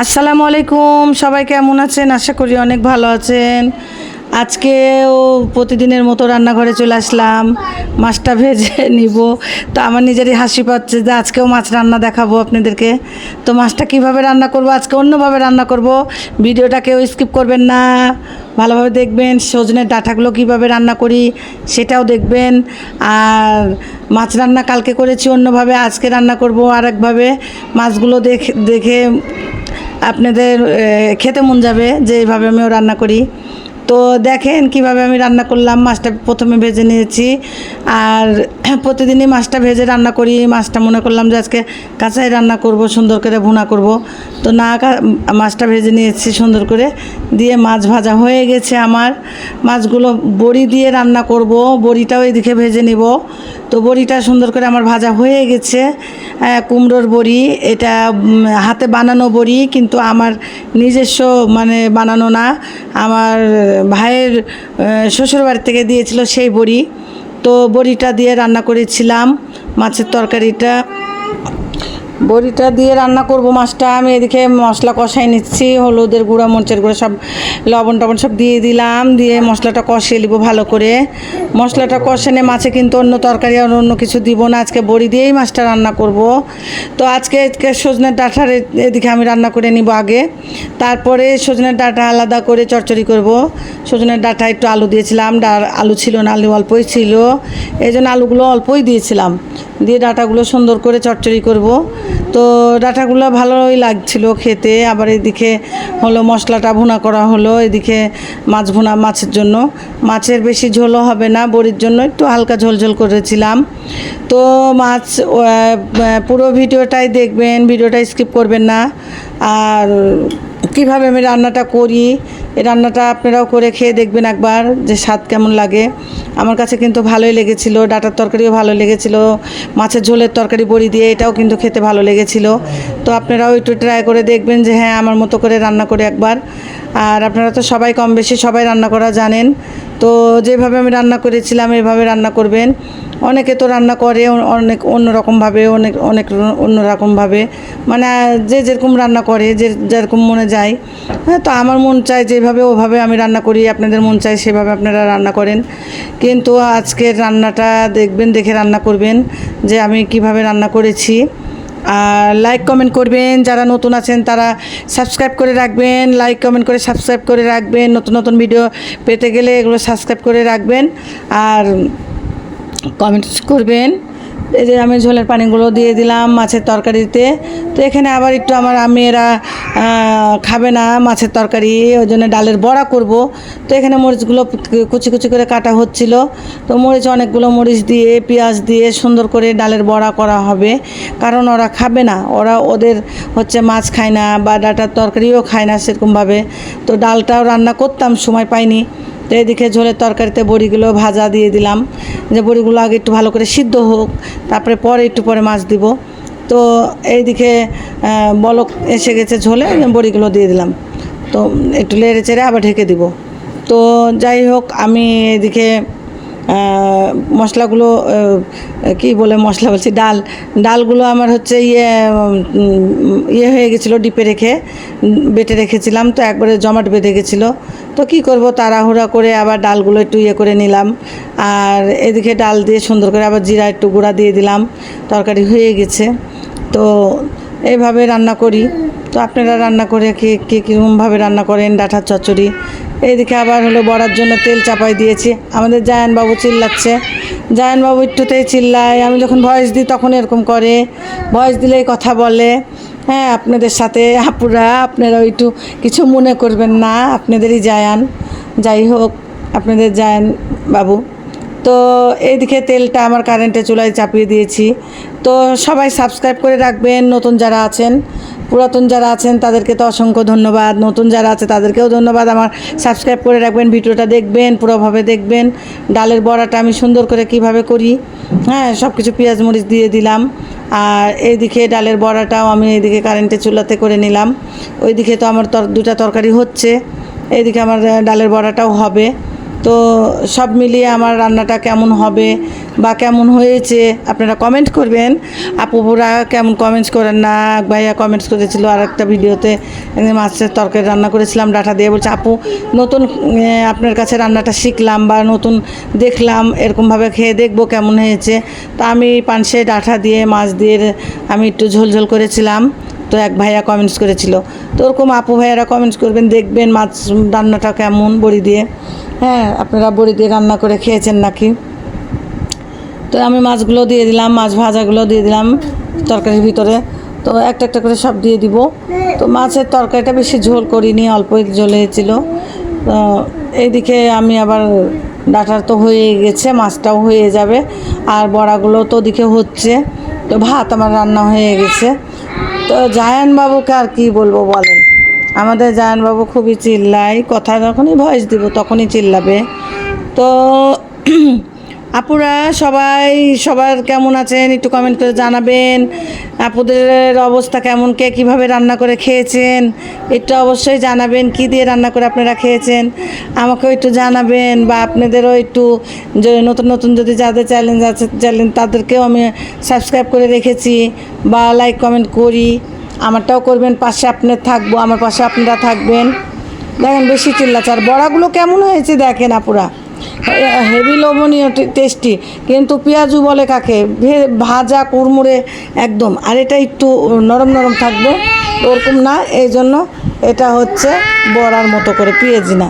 আসসালামু আলাইকুম, সবাই কেমন আছেন? আশা করি অনেক ভালো আছেন। আজকেও প্রতিদিনের মতো রান্নাঘরে চলে আসলাম, মাছটা ভেজে নিব। তো আমার নিজেরই হাসি পাচ্ছে যে আজকেও মাছ রান্না দেখাবো আপনাদেরকে। তো মাছটা কিভাবে রান্না করব, আজকে অন্যভাবে রান্না করব। ভিডিওটা কেউ স্কিপ করবেন না, ভালোভাবে দেখবেন। সজনের ডাঁটাগুলো কিভাবে রান্না করি সেটাও দেখবেন। আর মাছ রান্না কালকে করেছি অন্যভাবে, আজকে রান্না করব আরেকভাবে। মাছগুলো দেখে দেখে আপনাদের খেতে মন যাবে যে এইভাবে আমিও রান্না করি। তো দেখেন কিভাবে আমি রান্না করলাম। মাছটা প্রথমে ভেজে নিয়েছি, আর প্রতিদিনই মাছটা ভেজে রান্না করি। মাছটা মনে করলাম যে আজকে কাঁচাই রান্না করব, সুন্দর করে ভুনা করব। তো না, মাছটা ভেজে নিয়েছি সুন্দর করে, দিয়ে মাছ ভাজা হয়ে গেছে আমার। মাছগুলো বড়ি দিয়ে রান্না করব, বড়িটাও এদিকে ভেজে নিব। তো বড়িটা সুন্দর করে আমার ভাজা হয়ে গেছে। কুমড়োর বড়ি, এটা হাতে বানানো বড়ি, কিন্তু আমার নিজস্ব বানানো না, আমার ভাইয়ের শ্বশুরবাড়ি থেকে দিয়েছিল সেই বড়ি। তো বড়িটা দিয়ে রান্না করেছিলাম মাছের তরকারিটা। বড়িটা দিয়ে রান্না করব মাছটা। আমি এদিকে মশলা কষাই নিচ্ছি, হলুদের গুঁড়া, মরিচের গুঁড়া, সব লবণ টবণ সব দিয়ে দিলাম। দিয়ে মশলাটা কষিয়ে নিব ভালো করে। মশলাটা কষানে মাছে কিন্তু অন্য তরকারি আর অন্য কিছু দিব না, আজকে বড়ি দিয়েই মাছটা রান্না করব। তো আজকে সজনের ডাঁটার এদিকে আমি রান্না করে নিব আগে, তারপরে সজনের ডাঁটা আলাদা করে চচ্চড়ি করব। সজনের ডাঁটা একটু আলু দিয়েছিলাম, আলু ছিল না, আলু অল্পই ছিল, এই জন্য আলুগুলো অল্পই দিয়েছিলাম। দিয়ে ডাঁটাগুলো সুন্দর করে চচ্চড়ি করব। তো ডাঁটাগুলো ভালোই লাগছিল খেতে। আবার এদিকে হলো মশলাটা ভুনা করা হলো, এদিকে মাছ ভুনা, মাছের জন্য। মাছের বেশি ঝোলও হবে না, বড়ির জন্য একটু হালকা ঝোল করেছিলাম। তো মাছ পুরো ভিডিওটাই দেখবেন, ভিডিওটা স্কিপ করবেন না। আর কিভাবে আমি রান্নাটা করি, এই রান্নাটা আপনারাও করে খেয়ে দেখবেন একবার, যে স্বাদ কেমন লাগে। আমার কাছে কিন্তু ভালোই লেগেছিল, ডাঁটার তরকারিও ভালো লেগেছিল, মাছের ঝোলের তরকারি বড়ি দিয়ে এটাও কিন্তু খেতে ভালো লেগেছিল। তো আপনারাও একটু ট্রাই করে দেখবেন যে হ্যাঁ, আমার মতো করে রান্না করে একবার। আর আপনারা তো সবাই কম বেশি সবাই রান্না করা জানেন। তো যেভাবে আমি রান্না করেছিলাম এভাবে রান্না করবেন। অনেকে তো রান্না করে অনেক অন্যরকমভাবে, অনেক অন্যরকমভাবে, যে যেরকম রান্না করে, যে যেরকম মনে যায়। হ্যাঁ, তো আমার মন চায় যেভাবে ওভাবে আমি রান্না করি, আপনাদের মন চায় সেভাবে আপনারা রান্না করেন। কিন্তু আজকের রান্নাটা দেখবেন, দেখে রান্না করবেন যে আমি কিভাবে রান্না করেছি। আর লাইক কমেন্ট করবেন, যারা নতুন আছেন তারা সাবস্ক্রাইব করে রাখবেন, লাইক কমেন্ট করে সাবস্ক্রাইব করে রাখবেন। নতুন নতুন ভিডিও পেতে গেলে এগুলো সাবস্ক্রাইব করে রাখবেন আর কমেন্টস করবেন। এই যে আমি ঝোলের পানিগুলো দিয়ে দিলাম মাছের তরকারিতে। তো এখানে আবার একটু আমার মেয়েরা খাবে না মাছের তরকারি, ওই জন্য ডালের বড়া করব। তো এখানে মরিচগুলো কুচি কুচি করে কাটা হচ্ছিল। তো মরিচ, অনেকগুলো মরিচ দিয়ে পেঁয়াজ দিয়ে সুন্দর করে ডালের বড়া করা হবে, কারণ ওরা খাবে না, ওদের হচ্ছে মাছ খায় না বা ডাঁটার তরকারিও খায় না সেরকমভাবে। তো ডালটাও রান্না করতাম, সময় পাইনি। তো এদিকে ঝোলের তরকারিতে বড়িগুলো ভাজা দিয়ে দিলাম, যে বড়িগুলো আগে একটু ভালো করে সিদ্ধ হোক, তারপরে একটু পরে মাছ দিব। তো এইদিকে বলক এসে গেছে ঝোলে, বড়িগুলো দিয়ে দিলাম। তো একটু নেড়ে চেড়ে আবার ঢেকে দিব। তো যাই হোক, আমি এদিকে মশলাগুলো কি বলে মশলা বলছি, ডালগুলো আমার হচ্ছে ইয়ে হয়ে গেছিলো, ডিপে রেখে বেটে রেখেছিলাম। তো একবারে জমাট বেঁধে গেছিলো। তো কী করব, তাড়াহুড়া করে আবার ডালগুলো একটু ইয়ে করে নিলাম। আর এদিকে ডাল দিয়ে সুন্দর করে আবার জিরা একটু গুঁড়া দিয়ে দিলাম, তরকারি হয়ে গেছে। তো এইভাবে রান্না করি। তো আপনারা রান্না করে কীরকমভাবে রান্না করেন ডাঁটার চচ্চড়ি। এইদিকে আবার হলো বড়ার জন্য তেল চাপাই দিয়েছি। আমাদের জায়ানবাবু চিল্লাচ্ছে, জায়ানবাবু একটুতেই চিল্লায়। আমি যখন ভয়েস দিই তখন এরকম করে, ভয়েস দিলেই কথা বলে। হ্যাঁ, আপনাদের সাথে আপুরা, আপনারাও একটু কিছু মনে করবেন না, আপনাদেরই জায়ান। যাই হোক, আপনাদের জায়ান বাবু। তো এইদিকে তেলটা আমার কারেন্টের চুলায় চাপিয়ে দিয়েছি। তো সবাই সাবস্ক্রাইব করে রাখবেন, নতুন যারা আছেন। পুরাতন যারা আছেন তাদেরকে তো অসংখ্য ধন্যবাদ, নতুন যারা আছে তাদেরকেও ধন্যবাদ। আমার সাবস্ক্রাইব করে রাখবেন, ভিডিওটা দেখবেন, পুরোভাবে দেখবেন। ডালের বড়াটা আমি সুন্দর করে কিভাবে করি, হ্যাঁ, সব কিছু পেঁয়াজ মরিচ দিয়ে দিলাম। আর এইদিকে ডালের বড়াটাও আমি এইদিকে কারেন্টের চুলাতে করে নিলাম। ওইদিকে তো আমার দুটা তরকারি হচ্ছে, এইদিকে আমার ডালের বড়াটাও হবে। তো সব মিলিয়ে আমার রান্নাটা কেমন হবে বা কেমন হয়েছে আপনারা কমেন্ট করবেন। আপুরা কেমন কমেন্টস করেন না, ভাইয়া কমেন্টস করেছিল আর একটা ভিডিওতে, মাছের তরকারি রান্না করেছিলাম ডাঁটা দিয়ে, বলছে আপু নতুন আপনার কাছে রান্নাটা শিখলাম বা নতুন দেখলাম, এরকমভাবে খেয়ে দেখবো কেমন হয়েছে। তো আমি পানসে ডাঁটা দিয়ে মাছ দিয়ে আমি একটু ঝোল করেছিলাম। তো এক ভাইয়া কমেন্টস করেছিল, তো ওরকম আপু ভাইয়ারা কমেন্টস করবেন, দেখবেন মাছ রান্নাটা কেমন বড়ি দিয়ে। হ্যাঁ, আপনারা বড়ি দিয়ে রান্না করে খেয়েছেন নাকি? তো আমি মাছগুলো দিয়ে দিলাম, মাছ ভাজাগুলো দিয়ে দিলাম তরকারির ভিতরে। তো একটা একটা করে সব দিয়ে দিব। তো মাছের তরকারিটা বেশি ঝোল করিনি, অল্প ঝোল হয়েছিল। তো এইদিকে আমি আবার ডাঁটা তো হয়ে গেছে, মাছটাও হয়ে যাবে, আর বড়াগুলো তো ওদিকে হচ্ছে। তো ভাত আমার রান্না হয়ে গেছে। তো জায়ানবাবুকে আর কি বলবো বলেন, আমাদের জায়ানবাবু খুবই চিল্লায়, কথা যখনই ভয়েস দিব তখনই চিল্লাবে। তো আপুরা সবার কেমন আছেন একটু কমেন্ট করে জানাবেন। আপুদের অবস্থা কেমন, কে কীভাবে রান্না করে খেয়েছেন একটু অবশ্যই জানাবেন। কী দিয়ে রান্না করে আপনারা খেয়েছেন আমাকেও একটু জানাবেন, বা আপনাদেরও একটু নতুন নতুন যদি যাদের চ্যালেঞ্জ আছে তাদেরকেও আমি সাবস্ক্রাইব করে রেখেছি, বা লাইক কমেন্ট করি, আমারটাও করবেন, পাশে আপনার থাকবো, আমার পাশে আপনারা থাকবেন। দেখেন বেশি চিল্লাচার, বড়াগুলো কেমন হয়েছে দেখেন আপুরা, হেভি লবণীয় টেস্টি, কিন্তু পেঁয়াজু বলে কাকে, ভাজা কুড়মুড়ে একদম, আর এটা একটু নরম নরম থাকবে, ওরকম না, এই জন্য এটা হচ্ছে বড়ার মতো করে, পেঁয়াজি না।